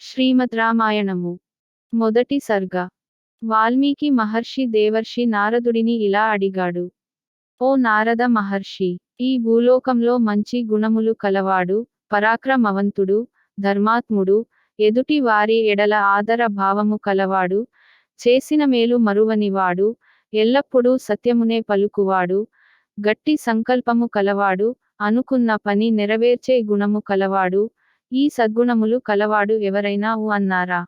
శ్రీమద్ రామాయణము మొదటి సర్గ. వాల్మీకి మహర్షి దేవర్షి నారదుడిని ఇలా అడిగాడు. ఓ నారద మహర్షి, ఈ భూలోకంలో మంచి గుణములు కలవాడు, పరాక్రమవంతుడు, ధర్మాత్ముడు, ఎదుటి వారి ఎడల ఆదర భావము కలవాడు, చేసిన మేలు మరువనివాడు, ఎల్లప్పుడూ సత్యమునే పలుకువాడు, గట్టి సంకల్పము కలవాడు, అనుకున్న పని నెరవేర్చే గుణము కలవాడు, ఈ సద్గుణములు కలవాడు ఎవరైనా అన్నారా?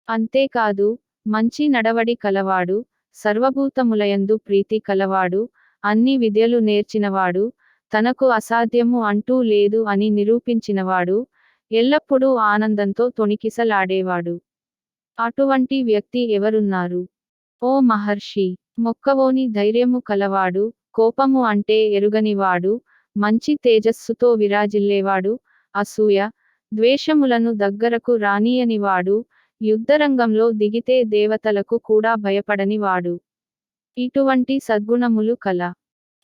అంతేకాదు, మంచి నడవడి కలవాడు, సర్వభూతములయందు ప్రీతి కలవాడు, అన్ని విద్యలు నేర్చినవాడు, తనకు అసాధ్యము అంటూ లేదు అని నిరూపించినవాడు, ఎల్లప్పుడూ ఆనందంతో తొణికిసలాడేవాడు. అటువంటి వ్యక్తి ఎవరున్నారు? ఓ మహర్షి, మొక్కవోని ధైర్యము కలవాడు, కోపము అంటే ఎరుగనివాడు, మంచి తేజస్సుతో విరాజిల్లేవాడు, అసూయ, ద్వేషములను దగ్గరకు రానీయనివాడు, యుద్ధరంగంలో దిగితే దేవతలకు కూడా భయపడనివాడు. ఇటువంటి సద్గుణములు కల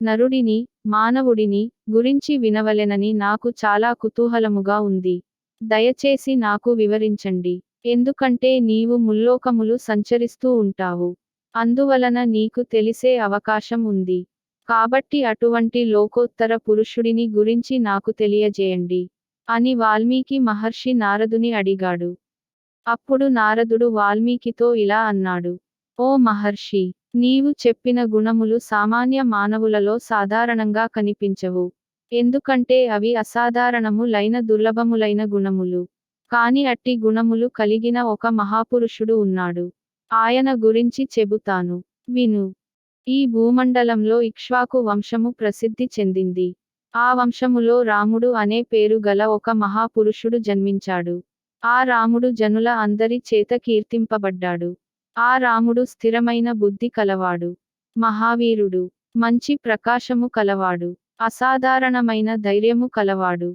నరుడిని, మానవుడిని గురించి వినవలెనని నాకు చాలా కుతూహలముగా ఉంది. దయచేసి నాకు వివరించండి. ఎందుకంటే నీవు ముల్లోకములు సంచరిస్తూ ఉంటావు. అందువలన నీకు తెలిసే అవకాశం ఉంది. కాబట్టి అటువంటి లోకోత్తర పురుషుడిని గురించి నాకు తెలియజేయండి అని వాల్మీకి మహర్షి నారదుని అడిగాడు. అప్పుడు నారదుడు వాల్మీకితో ఇలా అన్నాడు. ఓ మహర్షి, నీవు చెప్పిన గుణములు సామాన్య మానవులలో సాధారణంగా కనిపించవు. ఎందుకంటే అవి అసాధారణము లైన దుర్లభములైన గుణములు. కాని అట్టి గుణములు కలిగిన ఒక మహాపురుషుడు ఉన్నాడు. ఆయన గురించి చెబుతాను, విను. ఈ భూమండలంలో ఇక్ష్వాకు వంశము ప్రసిద్ధి చెందింది. ఆ వంశములో రాముడు అనే పేరు గల ఒక మహాపురుషుడు జన్మించాడు. ఆ రాముడు జనుల అందరి చేత కీర్తింపబడ్డాడు. ఆ రాముడు స్థిరమైన బుద్ధి కలవాడు, మహావీరుడు, మంచి ప్రకాశము కలవాడు, అసాధారణమైన ధైర్యము కలవాడు.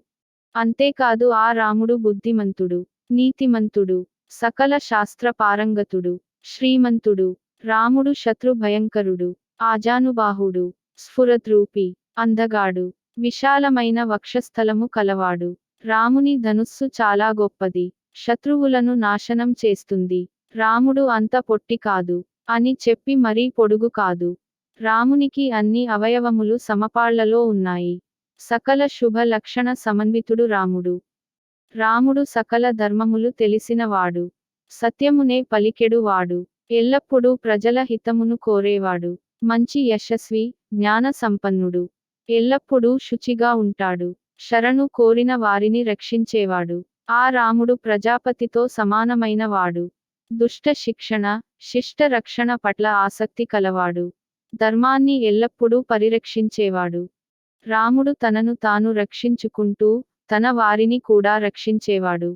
అంతేకాదు ఆ రాముడు బుద్ధిమంతుడు, నీతిమంతుడు, సకల శాస్త్ర పారంగతుడు, శ్రీమంతుడు. రాముడు శత్రు భయంకరుడు, ఆజానుబాహుడు, స్ఫురద్రూపి, అందగాడు, విశాలమైన వక్షస్థలము కలవాడు. రాముని ధనుస్సు చాలా గొప్పది, శత్రువులను నాశనం చేస్తుంది. రాముడు అంత పొట్టి కాదు అని చెప్పి మరీ పొడుగు కాదు. రామునికి అన్ని అవయవములు సమపాళ్లలో ఉన్నాయి. సకల శుభ లక్షణ సమన్వితుడు రాముడు. రాముడు సకల ధర్మములు తెలిసినవాడు, సత్యమునే పలికెడు వాడు, ఎల్లప్పుడూ ప్రజల హితమును కోరేవాడు, మంచి యశస్వి, జ్ఞాన సంపన్నుడు, ఎల్లప్పుడూ శుచిగా ఉంటాడు, శరణు కోరిన వారిని రక్షించేవాడు. ఆ రాముడు ప్రజాపతితో సమానమైన వాడు. దుష్ట శిక్షణ, శిష్ట రక్షణ పట్ల ఆసక్తి కలవాడు, ధర్మాన్ని ఎల్లప్పుడూ పరిరక్షించేవాడు. రాముడు తనను తాను రక్షించుకుంటూ తన వారిని కూడా రక్షించేవాడు.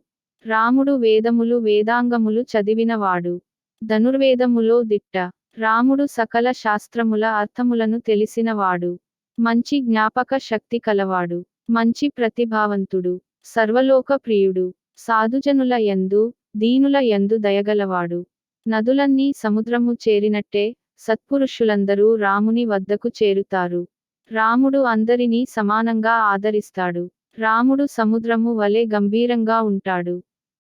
రాముడు వేదములు వేదాంగములు చదివినవాడు, ధనుర్వేదములో దిట్ట. రాముడు సకల శాస్త్రముల అర్థములను తెలిసినవాడు, మంచి జ్ఞాపక శక్తి కలవాడు, మంచి ప్రతిభావంతుడు, సర్వలోక ప్రియుడు, సాధుజనుల యందు దీనుల యందు దయగలవాడు. నదులన్నీ సముద్రము చేరినట్టే సత్పురుషులందరూ రాముని వద్దకు చేరుతారు. రాముడు అందరినీ సమానంగా ఆదరిస్తాడు. రాముడు సముద్రము వలె గంభీరంగా ఉంటాడు,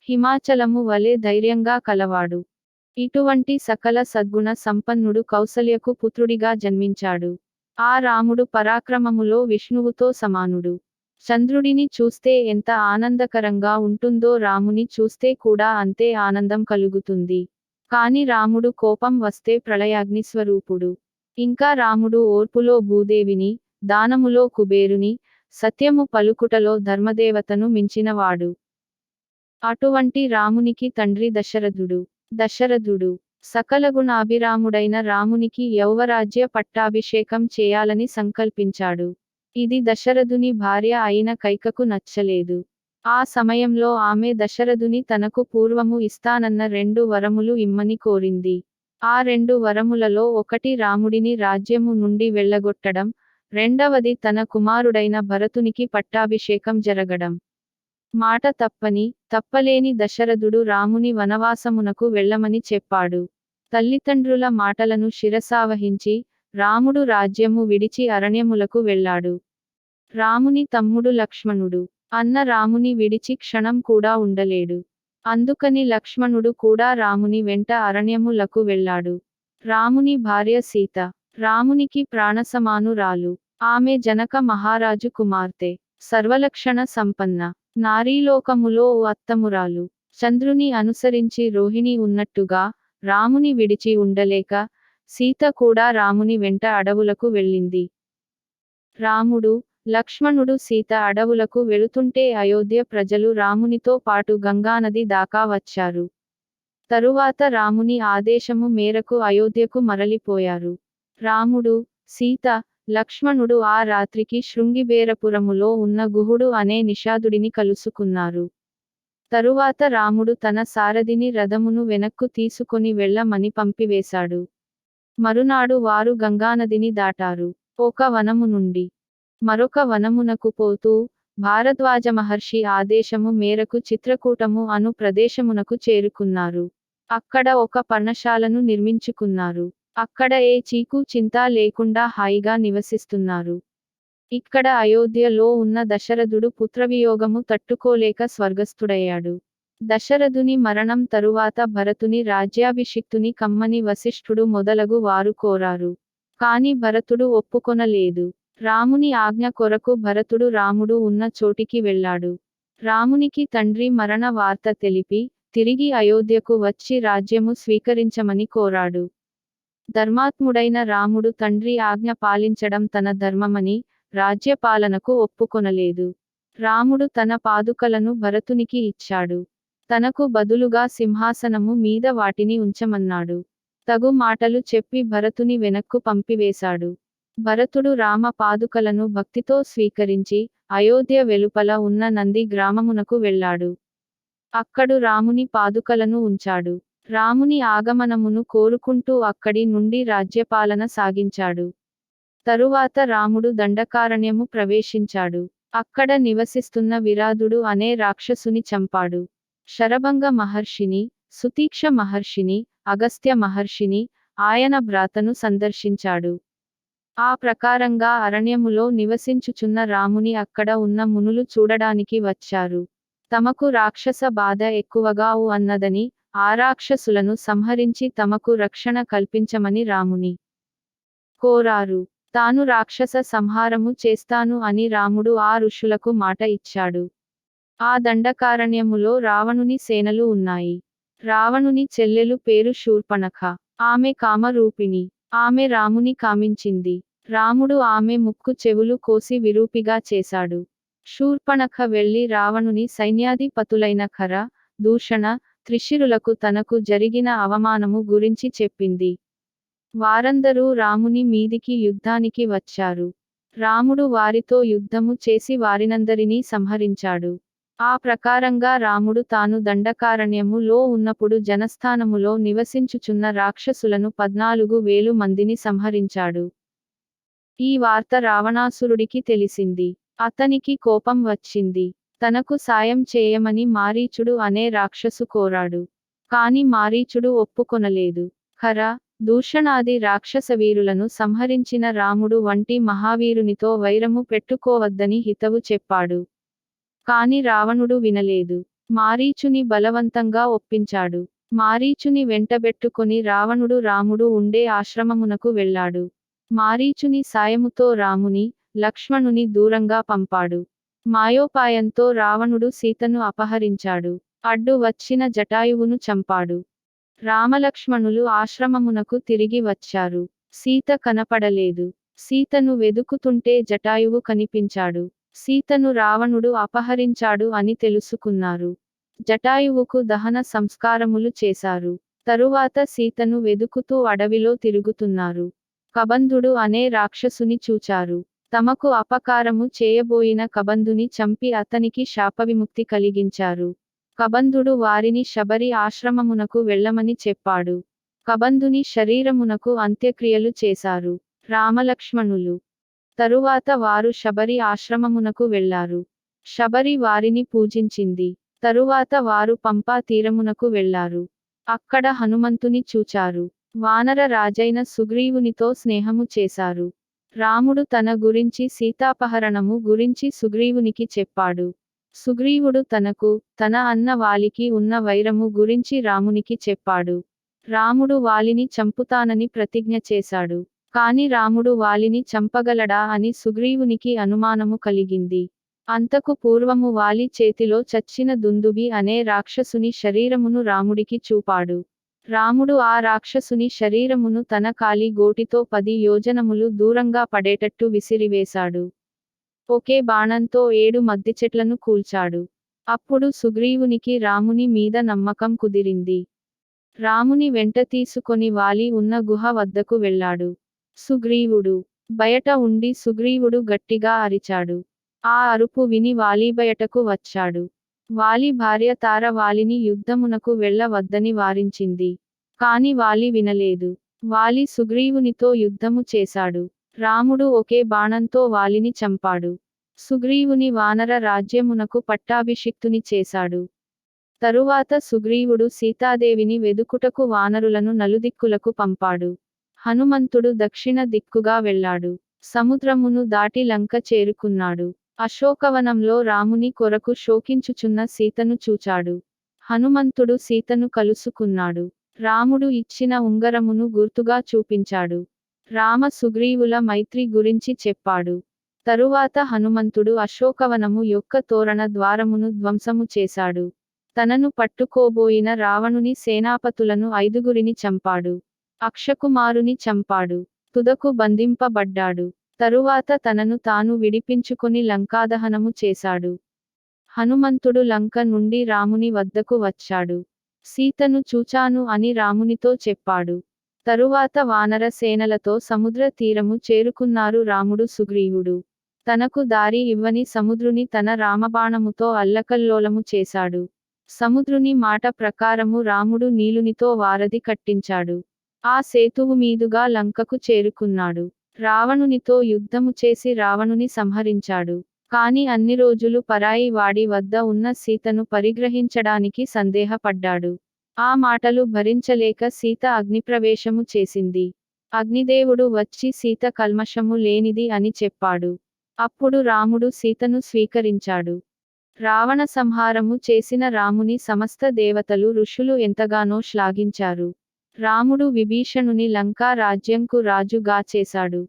హిమాచలము వలె ధైర్యంగా కలవాడు. ఇటువంటి సకల సద్గుణ సంపన్నుడు కౌసల్యకు పుత్రుడిగా జన్మించాడు. ఆ రాముడు పరాక్రమములో విష్ణువుతో సమానుడు. చంద్రుడిని చూస్తే ఎంత ఆనందకరంగా ఉంటుందో రాముని చూస్తే కూడా అంతే ఆనందం కలుగుతుంది. కాని రాముడు కోపం వస్తే ప్రళయాగ్ని స్వరూపుడు. ఇంకా రాముడు ఓర్పులో భూదేవిని, దానములో కుబేరుని, సత్యము పలుకుటలో ధర్మదేవతను మించినవాడు. అటువంటి రామునికి తండ్రి దశరథుడు. దశరథుడు సకలగుణాభిరాముడైన రామునికి యౌవరాజ్య పట్టాభిషేకం చేయాలని సంకల్పించాడు. ఇది దశరథుని భార్య అయిన కైకకు నచ్చలేదు. ఆ సమయంలో ఆమె దశరథుని తనకు పూర్వము ఇస్తానన్న 2 వరములు ఇమ్మని కోరింది. ఆ 2 వరములలో ఒకటి రాముడిని రాజ్యము నుండి వెళ్ళగొట్టడం, రెండవది తన కుమారుడైన భరతునికి పట్టాభిషేకం జరగడం. మాట తప్పలేని దశరథుడు రాముని వనవాసమునకు వెళ్ళమని చెప్పాడు. తల్లిదండ్రుల మాటలను శిరసావహించి రాముడు రాజ్యము విడిచి అరణ్యములకు వెళ్ళాడు. రాముని తమ్ముడు లక్ష్మణుడు అన్న రాముని విడిచి క్షణం కూడా ఉండలేడు. అందుకని లక్ష్మణుడు కూడా రాముని వెంట అరణ్యములకు వెళ్ళాడు. రాముని భార్య సీత రామునికి ప్రాణసమానురాలు. ఆమె జనక మహారాజు కుమార్తె. సర్వలక్షణ సంపన్న. నారీలోకములో ఓ అత్తమురాలు. చంద్రుని అనుసరించి రోహిణి ఉన్నట్టుగా రాముని విడిచి ఉండలేక సీత కూడా రాముని వెంట అడవులకు వెళ్ళింది. రాముడు, లక్ష్మణుడు సీత అడవులకు వెళుతుంటే అయోధ్య ప్రజలు రామునితో పాటు గంగానది దాకా వచ్చారు. తరువాత రాముని ఆదేశము మేరకు అయోధ్యకు మరలిపోయారు. రాముడు, సీత, లక్ష్మణుడు ఆ రాత్రికి శృంగిబేరపురములో ఉన్న గుహుడు అనే నిషాదుడిని కలుసుకున్నారు. తరువాత రాముడు తన సారథిని రథమును వెనక్కు తీసుకొని వెళ్ళమని పంపివేశాడు. మరునాడు వారు గంగానదిని దాటారు. ఒక వనము నుండి మరొక వనమునకు పోతూ భారద్వాజ మహర్షి ఆదేశము మేరకు చిత్రకూటము అను ప్రదేశమునకు చేరుకున్నారు. అక్కడ ఒక పర్ణశాలను నిర్మించుకున్నారు. అక్కడ ఏ చీకు చింతా లేకుండా హాయిగా నివసిస్తున్నారు. ఇక్కడ అయోధ్యలో ఉన్న దశరథుడు పుత్రవియోగము తట్టుకోలేక స్వర్గస్థుడయ్యాడు. దశరథుని మరణం తరువాత భరతుని రాజ్యాభిషిక్తుని కమ్మని వశిష్ఠుడు మొదలగు వారు కోరారు. కాని భరతుడు ఒప్పుకొనలేదు. రాముని ఆజ్ఞ కొరకు భరతుడు రాముడు ఉన్న చోటికి వెళ్ళాడు. రామునికి తండ్రి మరణ వార్త తెలిపి తిరిగి అయోధ్యకు వచ్చి రాజ్యము స్వీకరించమని కోరాడు. ధర్మాత్ముడైన రాముడు తండ్రి ఆజ్ఞ పాలించడం తన ధర్మమని రాజ్యపాలనకు ఒప్పుకొనలేదు. రాముడు తన పాదుకలను భరతునికి ఇచ్చాడు. తనకు బదులుగా సింహాసనము మీద వాటిని ఉంచమన్నాడు. తగు మాటలు చెప్పి భరతుని వెనక్కు పంపివేశాడు. భరతుడు రామ పాదుకలను భక్తితో స్వీకరించి అయోధ్య వెలుపల ఉన్న నంది గ్రామమునకు వెళ్ళాడు. అక్కడు రాముని పాదుకలను ఉంచాడు. రాముని ఆగమనమును కోరుకుంటూ అక్కడి నుండి రాజ్యపాలన సాగించాడు. తరువాత రాముడు దండకారణ్యము ప్రవేశించాడు. అక్కడ నివసిస్తున్న విరాధుడు అనే రాక్షసుని చంపాడు. శరభంగ మహర్షిని, సుతీక్ష మహర్షిని, అగస్త్య మహర్షిని, ఆయన భ్రాతను సందర్శించాడు. ఆ ప్రకారంగా అరణ్యములో నివసించుచున్న రాముని అక్కడ ఉన్న మునులు చూడడానికి వచ్చారు. తమకు రాక్షస బాధ ఎక్కువగా అన్నదని ఆ రాక్షసులను సంహరించి తమకు రక్షణ కల్పించమని రాముని కోరారు. తాను రాక్షస సంహారము చేస్తాను అని రాముడు ఆ ఋషులకు మాట ఇచ్చాడు. ఆ దండకారణ్యములో రావణుని సేనలు ఉన్నాయి. రావణుని చెల్లెలు పేరు శూర్పణఖ. ఆమె కామరూపిణి. ఆమె రాముని కామించింది. రాముడు ఆమె ముక్కు చెవులు కోసి విరూపిగా చేశాడు. శూర్పణఖ వెళ్లి రావణుని సైన్యాధిపతులైన ఖర, దూషణ, త్రిశిరులకు తనకు జరిగిన అవమానము గురించి చెప్పింది. వారందరూ రాముని మీదికి యుద్ధానికి వచ్చారు. రాముడు వారితో యుద్ధము చేసి వారినందరినీ సంహరించాడు. ఆ ప్రకారంగా రాముడు తాను దండకారణ్యములో ఉన్నప్పుడు జనస్థానములో నివసించుచున్న రాక్షసులను 14,000 మందిని సంహరించాడు. ఈ వార్త రావణాసురుడికి తెలిసింది. అతనికి కోపం వచ్చింది. తనకు సాయం చేయమని మారీచుడు అనే రాక్షసు కోరాడు. కాని మారీచుడు ఒప్పుకొనలేదు. ఖర, దూషణాది రాక్షసవీరులను సంహరించిన రాముడు వంటి మహావీరునితో వైరము పెట్టుకోవద్దని హితవు చెప్పాడు. కాని రావణుడు వినలేదు. మారీచుని బలవంతంగా ఒప్పించాడు. మారీచుని వెంటబెట్టుకొని రావణుడు రాముడు ఉండే ఆశ్రమమునకు వెళ్ళాడు. మారీచుని సాయముతో రాముని, లక్ష్మణుని దూరంగా పంపాడు. మాయోపాయంతో రావణుడు సీతను అపహరించాడు. అడ్డు వచ్చిన జటాయువును చంపాడు. రామలక్ష్మణులు ఆశ్రమమునకు తిరిగి వచ్చారు. సీత కనపడలేదు. సీతను వెదుకుతుంటే జటాయువు కనిపించాడు. సీతను రావణుడు అపహరించాడు అని తెలుసుకున్నారు. జటాయువుకు దహన సంస్కారములు చేశారు. తరువాత సీతను వెదుకుతూ అడవిలో తిరుగుతున్నారు. కబంధుడు అనే రాక్షసుని చూచారు. తమకు అపకారము చేయబోయిన కబంధుని చంపి అతనికి శాపవిముక్తి కలిగించారు. కబంధుడు వారిని శబరి ఆశ్రమమునకు వెళ్ళమని చెప్పాడు. కబంధుని శరీరమునకు అంత్యక్రియలు చేశారు రామలక్ష్మణులు. తరువాత వారు శబరి ఆశ్రమమునకు వెళ్లారు. శబరి వారిని పూజించింది. తరువాత వారు పంపా తీరమునకు వెళ్లారు. అక్కడ హనుమంతుని చూచారు. వానర రాజైన సుగ్రీవునితో స్నేహము చేశారు. రాముడు తన గురించి సీతాపహరణము గురించి సుగ్రీవునికి చెప్పాడు. సుగ్రీవుడు తనకు, తన అన్న వాలికి ఉన్న వైరము గురించి రామునికి చెప్పాడు. రాముడు వాలిని చంపుతానని ప్రతిజ్ఞ చేశాడు. కాని రాముడు వాలిని చంపగలడా అని సుగ్రీవునికి అనుమానము కలిగింది. అంతకు పూర్వము వాలి చేతిలో చచ్చిన దుందుభి అనే రాక్షసుని శరీరమును రాముడికి చూపాడు. రాముడు ఆ రాక్షసుని శరీరమును తన కాలి గోటితో 10 యోజనములు దూరంగా పడేటట్టు విసిరివేశాడు. ఒకే బాణంతో 7 మద్దిచెట్లను కూల్చాడు. అప్పుడు సుగ్రీవునికి రాముని మీద నమ్మకం కుదిరింది. రాముని వెంట తీసుకొని వాలి ఉన్న గుహ వద్దకు వెళ్ళాడు. సుగ్రీవుడు బయట ఉండి సుగ్రీవుడు గట్టిగా అరిచాడు. ఆ అరుపు విని వాలి బయటకు వచ్చాడు. వాలి భార్య తార వాలిని యుద్ధమునకు వెళ్ళ వద్దని వారించింది. కాని వాలి వినలేదు. వాలి సుగ్రీవునితో యుద్ధము చేశాడు. రాముడు ఒకే బాణంతో వాలిని చంపాడు. సుగ్రీవుని వానర రాజ్యమునకు పట్టాభిషిక్తుని చేశాడు. తరువాత సుగ్రీవుడు సీతాదేవిని వెదుకుటకు వానరులను నలుదిక్కులకు పంపాడు. హనుమంతుడు దక్షిణ దిక్కుగా వెళ్ళాడు. సముద్రమును దాటి లంక చేరుకున్నాడు. అశోకవనంలో రాముని కొరకు శోకించుచున్న సీతను చూచాడు. హనుమంతుడు సీతను కలుసుకున్నాడు. రాముడు ఇచ్చిన ఉంగరమును గుర్తుగా చూపించాడు. రామ సుగ్రీవుల మైత్రి గురించి చెప్పాడు. తరువాత హనుమంతుడు అశోకవనము యొక్క తోరణ ద్వారమును ధ్వంసము చేశాడు. తనను పట్టుకోబోయిన రావణుని సేనాపతులను 5గురిని చంపాడు. అక్షకుమారుని చంపాడు. తుదకు బంధింపబడ్డాడు. తరువాత తనను తాను విడిపించుకొని లంకాదహనము చేశాడు. హనుమంతుడు లంక నుండి రాముని వద్దకు వచ్చాడు. సీతను చూచాను అని రామునితో చెప్పాడు. తరువాత వానర సేనలతో సముద్ర తీరము చేరుకున్నారు రాముడు సుగ్రీవుడు. తనకు దారి ఇవ్వని సముద్రుని తన రామబాణముతో అల్లకల్లోలము చేశాడు. సముద్రుని మాట ప్రకారము రాముడు నీలునితో వారధి కట్టించాడు. ఆ సేతువు మీదుగా లంకకు చేరుకున్నాడు. రావణునితో యుద్ధము చేసి రావణుని సంహరించాడు. కాని అన్ని రోజులు పరాయి వాడి వద్ద ఉన్న సీతను పరిగ్రహించడానికి సందేహపడ్డాడు. ఆ మాటలు భరించలేక సీత అగ్నిప్రవేశము చేసింది. అగ్నిదేవుడు వచ్చి సీత కల్మషము లేనిది అని చెప్పాడు. అప్పుడు రాముడు సీతను స్వీకరించాడు. రావణ సంహారము చేసిన రాముని సమస్త దేవతలు ఋషులు ఎంతగానో శ్లాఘించారు. రాముడు విభీషణుని లంకా రాజ్యంకు రాజుగా చేశాడు.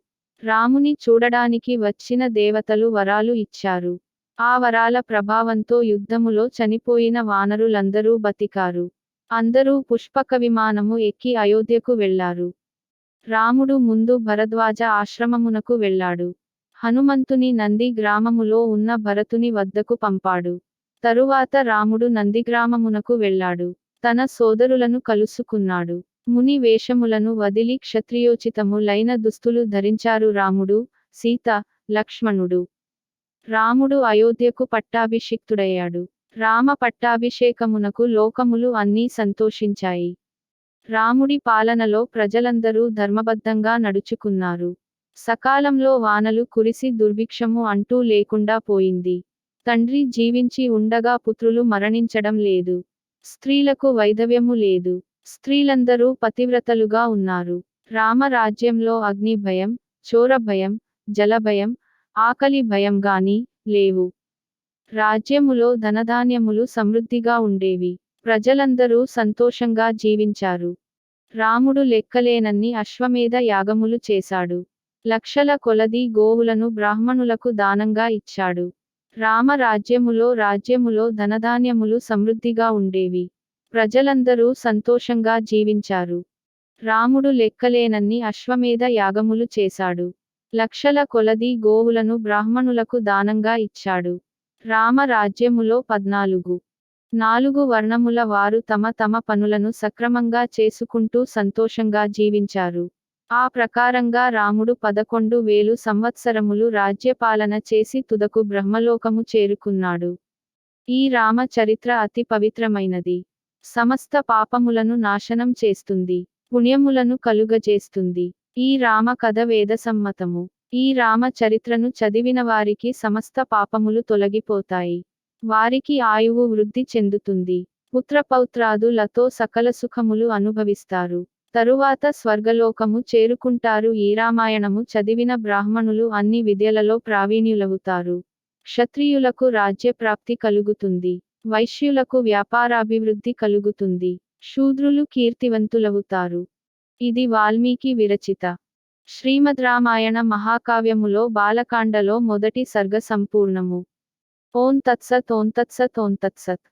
రాముని చూడడానికి వచ్చిన దేవతలు వరాలు ఇచ్చారు. ఆ వరాల ప్రభావంతో యుద్ధములో చనిపోయిన వానరులందరూ బతికారు. అందరూ పుష్పక విమానము ఎక్కి అయోధ్యకు వెళ్లారు. రాముడు ముందు భరద్వాజ ఆశ్రమమునకు వెళ్ళాడు. హనుమంతుని నంది గ్రామములో ఉన్న భరతుని వద్దకు పంపాడు. తరువాత రాముడు నందిగ్రామమునకు వెళ్ళాడు. తన సోదరులను కలుసుకున్నాడు. ముని వేషములను వదిలి క్షత్రియోచితము లైన దుస్తులు ధరించారు రాముడు, సీత, లక్ష్మణుడు. రాముడు అయోధ్యకు పట్టాభిషిక్తుడయ్యాడు. రామ పట్టాభిషేకమునకు లోకములు అన్నీ సంతోషించాయి. రాముడి పాలనలో ప్రజలందరూ ధర్మబద్ధంగా నడుచుకున్నారు. సకాలంలో వానలు కురిసి దుర్భిక్షము అంటూ లేకుండా పోయింది. తండ్రి జీవించి ఉండగా పుత్రులు మరణించడం లేదు. స్త్రీలకు వైధవ్యము లేదు. స్త్రీలందరూ పతివ్రతలుగా ఉన్నారు. రామ రాజ్యంలో అగ్ని భయం, చోర భయం, జలభయం, ఆకలి భయం గాని లేవు. రాజ్యములో ధనధాన్యములు సమృద్ధిగా ఉండేవి. ప్రజలందరూ సంతోషంగా జీవించారు. రాముడు లెక్కలేనన్ని అశ్వమేధ యాగములు చేశాడు. లక్షల కొలది గోవులను బ్రాహ్మణులకు దానంగా ఇచ్చాడు. రామ రాజ్యములో ధనధాన్యములు సమృద్ధిగా ఉండేవి. ప్రజలందరూ సంతోషంగా జీవించారు. రాముడు లెక్కలేనన్ని అశ్వమేధ యాగములు చేశాడు. లక్షల కొలది గోవులను బ్రాహ్మణులకు దానంగా ఇచ్చాడు. రామ రాజ్యములో 14 వర్ణముల వారు తమ తమ పనులను సక్రమంగా చేసుకుంటూ సంతోషంగా జీవించారు. ఆ ప్రకారంగా రాముడు 11,000 సంవత్సరములు రాజ్యపాలన చేసి తుదకు బ్రహ్మలోకము చేరుకున్నాడు. ఈ రామ చరిత్ర అతి పవిత్రమైనది. సమస్త పాపములను నాశనం చేస్తుంది. పుణ్యములను కలుగజేస్తుంది. ఈ రామ కథ వేదసమ్మతము. ఈ రామ చరిత్రను చదివిన వారికి సమస్త పాపములు తొలగిపోతాయి. వారికి ఆయువు వృద్ధి చెందుతుంది. పుత్రపౌత్రాదులతో సకల సుఖములు అనుభవిస్తారు. తరువాత స్వర్గలోకము చేరుకుంటారు. ఈ రామాయణము చదివిన బ్రాహ్మణులు అన్ని విద్యలలో ప్రావీణ్యులవుతారు. క్షత్రియులకు రాజ్యప్రాప్తి కలుగుతుంది. వైశ్యులకు వ్యాపారాభివృద్ధి కలుగుతుంది. శూద్రులు కీర్తివంతులవుతారు. ఇది వాల్మీకి విరచిత శ్రీమద్ రామాయణ మహాకావ్యములో బాలకాండలో మొదటి సర్గ సంపూర్ణము. ఓం తత్సత్ ఓం తత్సత్ ఓం తత్సత్.